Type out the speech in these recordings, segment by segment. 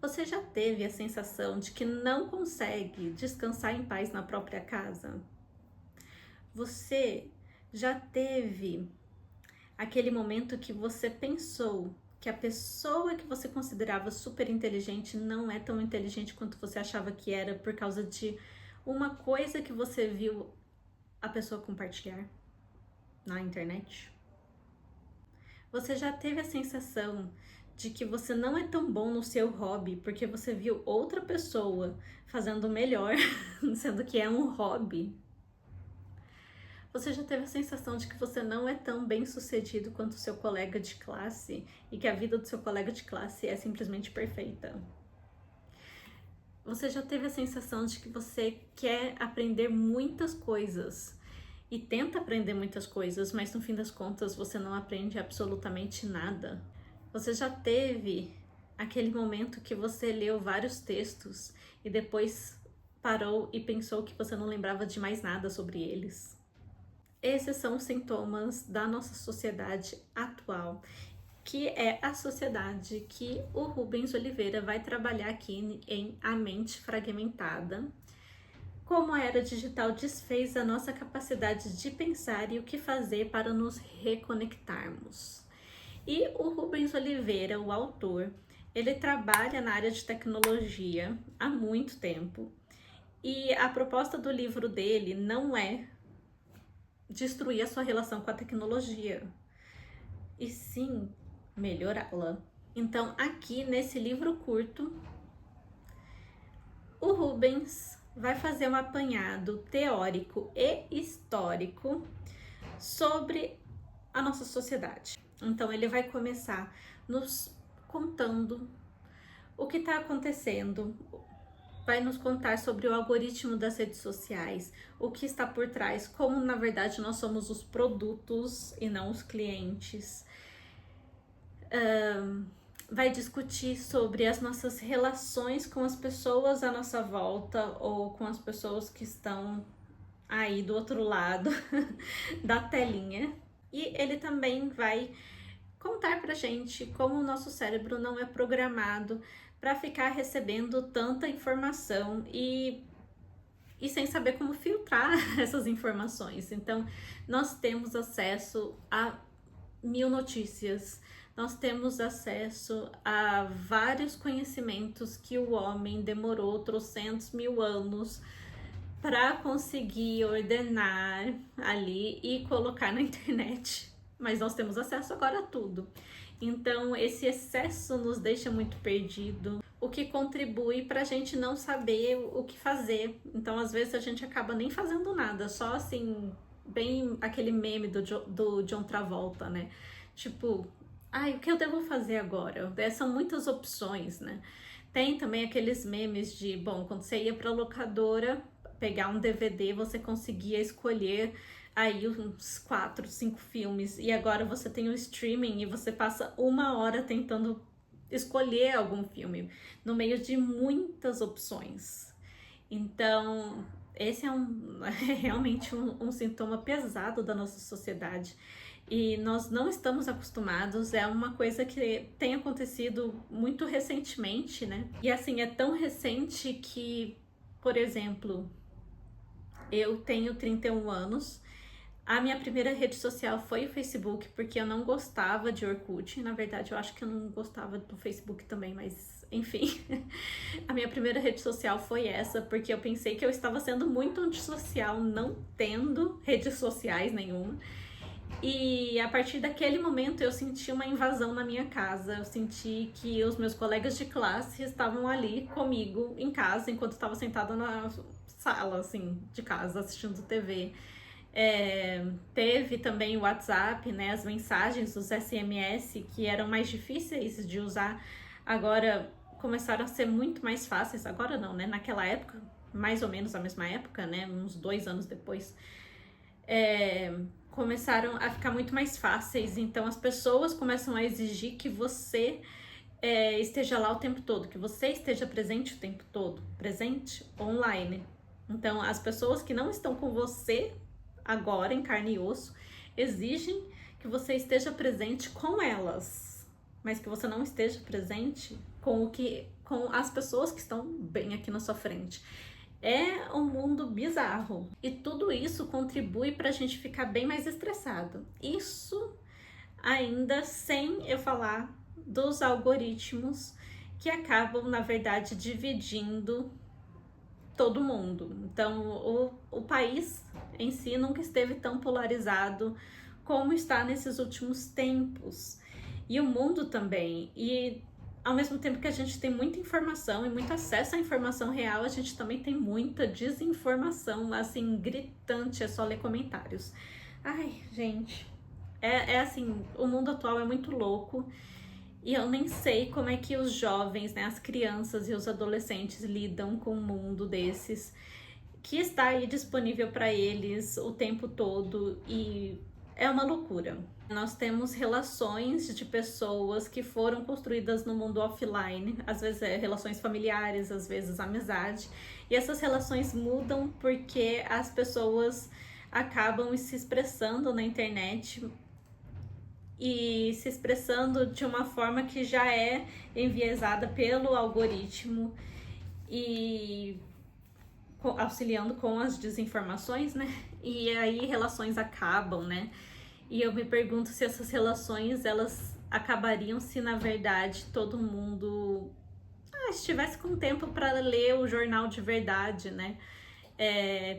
Você já teve a sensação de que não consegue descansar em paz na própria casa? Você já teve aquele momento que você pensou que a pessoa que você considerava super inteligente não é tão inteligente quanto você achava que era por causa de uma coisa que você viu a pessoa compartilhar na internet? Você já teve a sensação de que você não é tão bom no seu hobby porque você viu outra pessoa fazendo melhor, sendo que é um hobby? Você já teve a sensação de que você não é tão bem sucedido quanto o seu colega de classe e que a vida do seu colega de classe é simplesmente perfeita? Você já teve a sensação de que você quer aprender muitas coisas e tenta aprender muitas coisas, mas no fim das contas você não aprende absolutamente nada? Você já teve aquele momento que você leu vários textos e depois parou e pensou que você não lembrava de mais nada sobre eles? Esses são os sintomas da nossa sociedade atual, que é a sociedade que o Rubens Oliveira vai trabalhar aqui em A Mente Fragmentada. Como a era digital desfez a nossa capacidade de pensar e o que fazer para nos reconectarmos. E o Rubens Oliveira, o autor, ele trabalha na área de tecnologia há muito tempo. E a proposta do livro dele não é destruir a sua relação com a tecnologia, e sim melhorá-la. Então, aqui nesse livro curto, o Rubens vai fazer um apanhado teórico e histórico sobre a nossa sociedade. Então, ele vai começar nos contando o que está acontecendo, vai nos contar sobre o algoritmo das redes sociais, o que está por trás, como na verdade nós somos os produtos e não os clientes. Vai discutir sobre as nossas relações com as pessoas à nossa volta ou com as pessoas que estão aí do outro lado da telinha. E ele também vai contar pra gente como o nosso cérebro não é programado para ficar recebendo tanta informação e sem saber como filtrar essas informações. Então, nós temos acesso a 1000 notícias, nós temos acesso a vários conhecimentos que o homem demorou trocentos mil anos para conseguir ordenar ali e colocar na internet. Mas nós temos acesso agora a tudo. Então, esse excesso nos deixa muito perdido, o que contribui para a gente não saber o que fazer. Então, às vezes, a gente acaba nem fazendo nada, só assim, bem aquele meme do John Travolta, né? Tipo, ai, o que eu devo fazer agora? São muitas opções, né? Tem também aqueles memes de, bom, quando você ia para a locadora pegar um DVD, você conseguia escolher aí uns 4, 5 filmes, e agora você tem o streaming e você passa 1 hora tentando escolher algum filme no meio de muitas opções. Então, esse é realmente um sintoma pesado da nossa sociedade e nós não estamos acostumados, é uma coisa que tem acontecido muito recentemente, né? E assim, é tão recente que, por exemplo, eu tenho 31 anos. A minha primeira rede social foi o Facebook, porque eu não gostava de Orkut. Na verdade, eu acho que eu não gostava do Facebook também, mas enfim. A minha primeira rede social foi essa, porque eu pensei que eu estava sendo muito antissocial, não tendo redes sociais nenhuma. E a partir daquele momento eu senti uma invasão na minha casa. Eu senti que os meus colegas de classe estavam ali comigo em casa, enquanto eu estava sentada na sala, assim, de casa, assistindo TV. Teve também o WhatsApp, né, as mensagens, os SMS, que eram mais difíceis de usar, agora começaram a ser muito mais fáceis. Agora não, né, naquela época, mais ou menos a mesma época, né, uns 2 anos depois, começaram a ficar muito mais fáceis. Então as pessoas começam a exigir que você esteja lá o tempo todo, que você esteja presente o tempo todo, presente online. Então as pessoas que não estão com você agora em carne e osso exigem que você esteja presente com elas, mas que você não esteja presente com com as pessoas que estão bem aqui na sua frente. É um mundo bizarro. E tudo isso contribui para a gente ficar bem mais estressado. Isso ainda sem eu falar dos algoritmos que acabam, na verdade, dividindo todo mundo. Então, o país em si nunca esteve tão polarizado como está nesses últimos tempos. E o mundo também. E ao mesmo tempo que a gente tem muita informação e muito acesso à informação real, a gente também tem muita desinformação, assim, gritante, é só ler comentários. Ai, gente, é assim, o mundo atual é muito louco e eu nem sei como é que os jovens, né, as crianças e os adolescentes lidam com um mundo desses que está aí disponível para eles o tempo todo e é uma loucura. Nós temos relações de pessoas que foram construídas no mundo offline, às vezes relações familiares, às vezes amizade, e essas relações mudam porque as pessoas acabam se expressando na internet e se expressando de uma forma que já é enviesada pelo algoritmo e auxiliando com as desinformações, né? E aí relações acabam, né? E eu me pergunto se essas relações, elas acabariam se, na verdade, todo mundo estivesse com tempo para ler o jornal de verdade, né?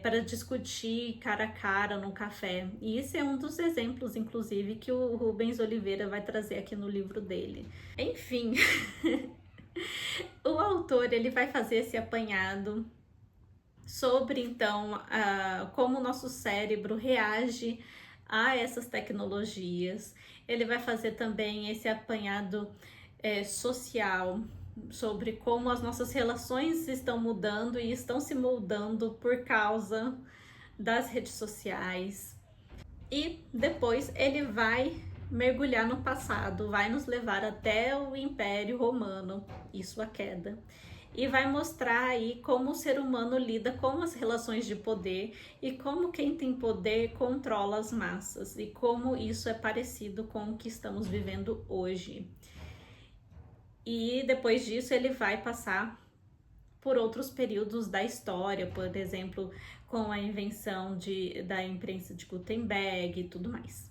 Para discutir cara a cara no café. E esse é um dos exemplos, inclusive, que o Rubens Oliveira vai trazer aqui no livro dele. Enfim, o autor, ele vai fazer esse apanhado sobre, então, como o nosso cérebro reage a essas tecnologias. Ele vai fazer também esse apanhado social sobre como as nossas relações estão mudando e estão se moldando por causa das redes sociais. E depois ele vai mergulhar no passado, vai nos levar até o Império Romano e sua queda. E vai mostrar aí como o ser humano lida com as relações de poder e como quem tem poder controla as massas e como isso é parecido com o que estamos vivendo hoje. E depois disso ele vai passar por outros períodos da história, por exemplo, com a invenção da imprensa de Gutenberg e tudo mais.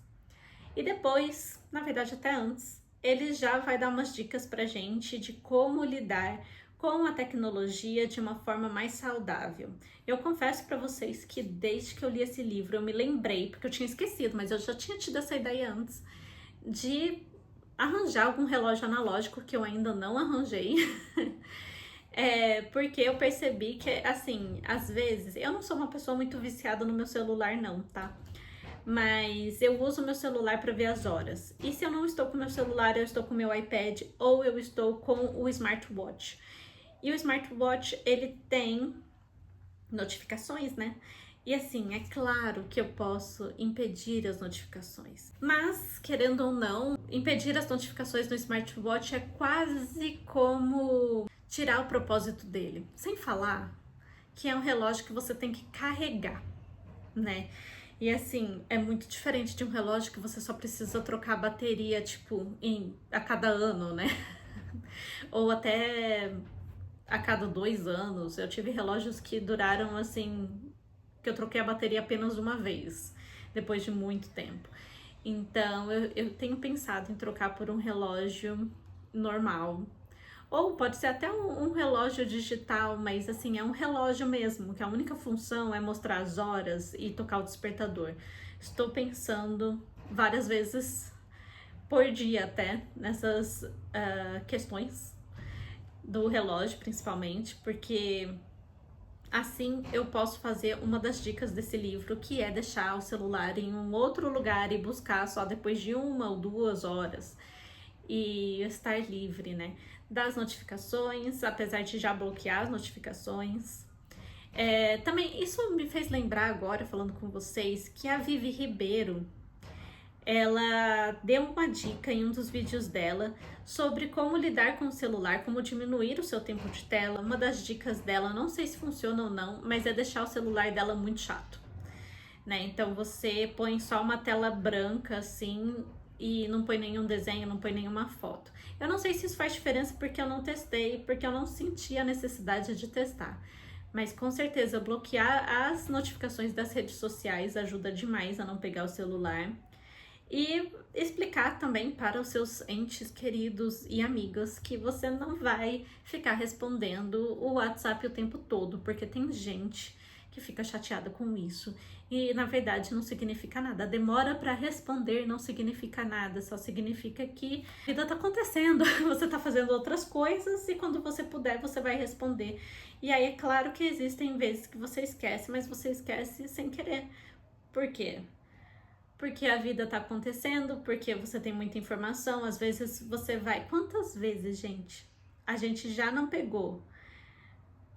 E depois, na verdade até antes, ele já vai dar umas dicas pra gente de como lidar com a tecnologia de uma forma mais saudável. Eu confesso para vocês que desde que eu li esse livro eu me lembrei, porque eu tinha esquecido, mas eu já tinha tido essa ideia antes, de arranjar algum relógio analógico que eu ainda não arranjei. Porque eu percebi que, assim, às vezes, eu não sou uma pessoa muito viciada no meu celular não, tá? Mas eu uso meu celular para ver as horas. E se eu não estou com meu celular, eu estou com meu iPad ou eu estou com o smartwatch. E o smartwatch, ele tem notificações, né? E assim, é claro que eu posso impedir as notificações. Mas, querendo ou não, impedir as notificações no smartwatch é quase como tirar o propósito dele. Sem falar que é um relógio que você tem que carregar, né? E assim, é muito diferente de um relógio que você só precisa trocar a bateria, tipo, a cada ano, né? Ou até a cada 2 anos. Eu tive relógios que duraram, assim, que eu troquei a bateria apenas uma vez, depois de muito tempo. Então, eu tenho pensado em trocar por um relógio normal. Ou pode ser até um relógio digital, mas assim, é um relógio mesmo, que a única função é mostrar as horas e tocar o despertador. Estou pensando várias vezes por dia até nessas questões do relógio, principalmente, porque assim eu posso fazer uma das dicas desse livro, que é deixar o celular em um outro lugar e buscar só depois de 1 ou 2 horas e estar livre, né, das notificações, apesar de já bloquear as notificações. Também isso me fez lembrar agora, falando com vocês, que a Vivi Ribeiro, ela deu uma dica em um dos vídeos dela sobre como lidar com o celular, como diminuir o seu tempo de tela. Uma das dicas dela, não sei se funciona ou não, mas é deixar o celular dela muito chato, né? Então você põe só uma tela branca assim e não põe nenhum desenho, não põe nenhuma foto. Eu não sei se isso faz diferença porque eu não testei, porque eu não senti a necessidade de testar. Mas com certeza bloquear as notificações das redes sociais ajuda demais a não pegar o celular. E explicar também para os seus entes queridos e amigos que você não vai ficar respondendo o WhatsApp o tempo todo, porque tem gente que fica chateada com isso. E na verdade não significa nada. Demora para responder não significa nada, só significa que a vida tá acontecendo, você tá fazendo outras coisas e quando você puder você vai responder. E aí é claro que existem vezes que você esquece, mas você esquece sem querer. Por quê? Porque a vida tá acontecendo, porque você tem muita informação, às vezes você vai... Quantas vezes, gente, a gente já não pegou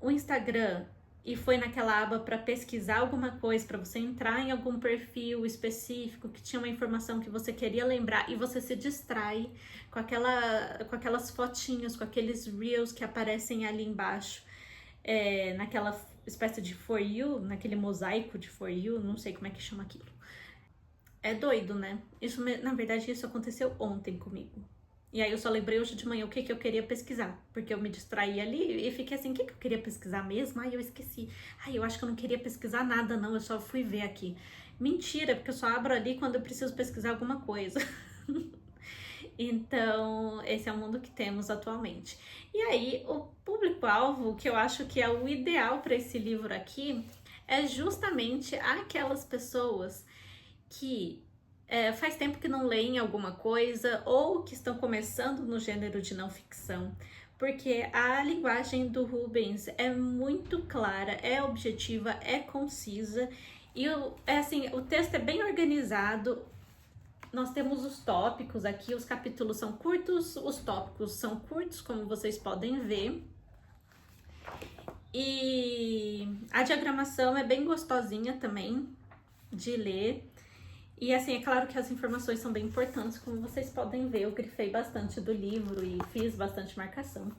o Instagram e foi naquela aba para pesquisar alguma coisa, para você entrar em algum perfil específico que tinha uma informação que você queria lembrar e você se distrai com aquelas fotinhas, com aqueles reels que aparecem ali embaixo, naquela espécie de For You, naquele mosaico de For You, não sei como é que chama aquilo. É doido, né? Isso, na verdade, isso aconteceu ontem comigo. E aí eu só lembrei hoje de manhã o que eu queria pesquisar. Porque eu me distraí ali e fiquei assim, o que eu queria pesquisar mesmo? Ai, eu esqueci. Ai, eu acho que eu não queria pesquisar nada, não. Eu só fui ver aqui. Mentira, porque eu só abro ali quando eu preciso pesquisar alguma coisa. Então, esse é o mundo que temos atualmente. E aí, o público-alvo, que eu acho que é o ideal para esse livro aqui, é justamente aquelas pessoas que faz tempo que não leem alguma coisa ou que estão começando no gênero de não ficção, porque a linguagem do Rubens é muito clara, é objetiva, é concisa e o texto é bem organizado. Nós temos os tópicos aqui, os capítulos são curtos, os tópicos são curtos, como vocês podem ver. E a diagramação é bem gostosinha também de ler. E assim, é claro que as informações são bem importantes, como vocês podem ver, eu grifei bastante do livro e fiz bastante marcação.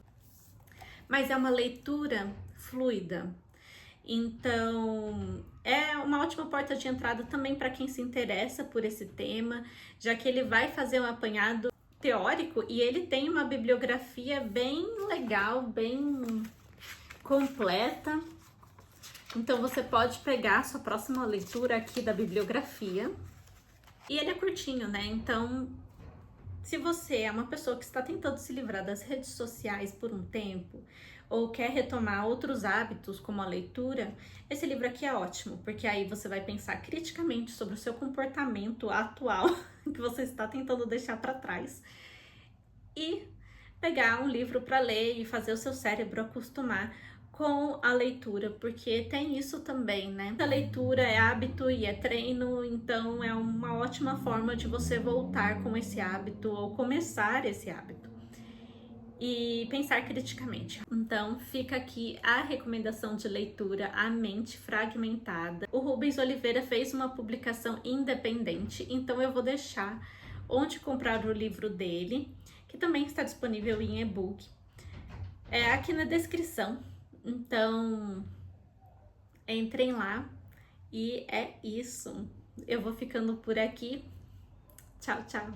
Mas é uma leitura fluida, então é uma ótima porta de entrada também para quem se interessa por esse tema, já que ele vai fazer um apanhado teórico e ele tem uma bibliografia bem legal, bem completa. Então você pode pegar a sua próxima leitura aqui da bibliografia. E ele é curtinho, né? Então, se você é uma pessoa que está tentando se livrar das redes sociais por um tempo, ou quer retomar outros hábitos, como a leitura, esse livro aqui é ótimo, porque aí você vai pensar criticamente sobre o seu comportamento atual, que você está tentando deixar para trás, e pegar um livro para ler e fazer o seu cérebro acostumar com a leitura, porque tem isso também, né? A leitura é hábito e é treino, então é uma ótima forma de você voltar com esse hábito ou começar esse hábito e pensar criticamente. Então fica aqui a recomendação de leitura A Mente Fragmentada. O Rubens Oliveira fez uma publicação independente, então eu vou deixar onde comprar o livro dele, que também está disponível em e-book, aqui na descrição. Então, entrem lá e é isso. Eu vou ficando por aqui. Tchau, tchau.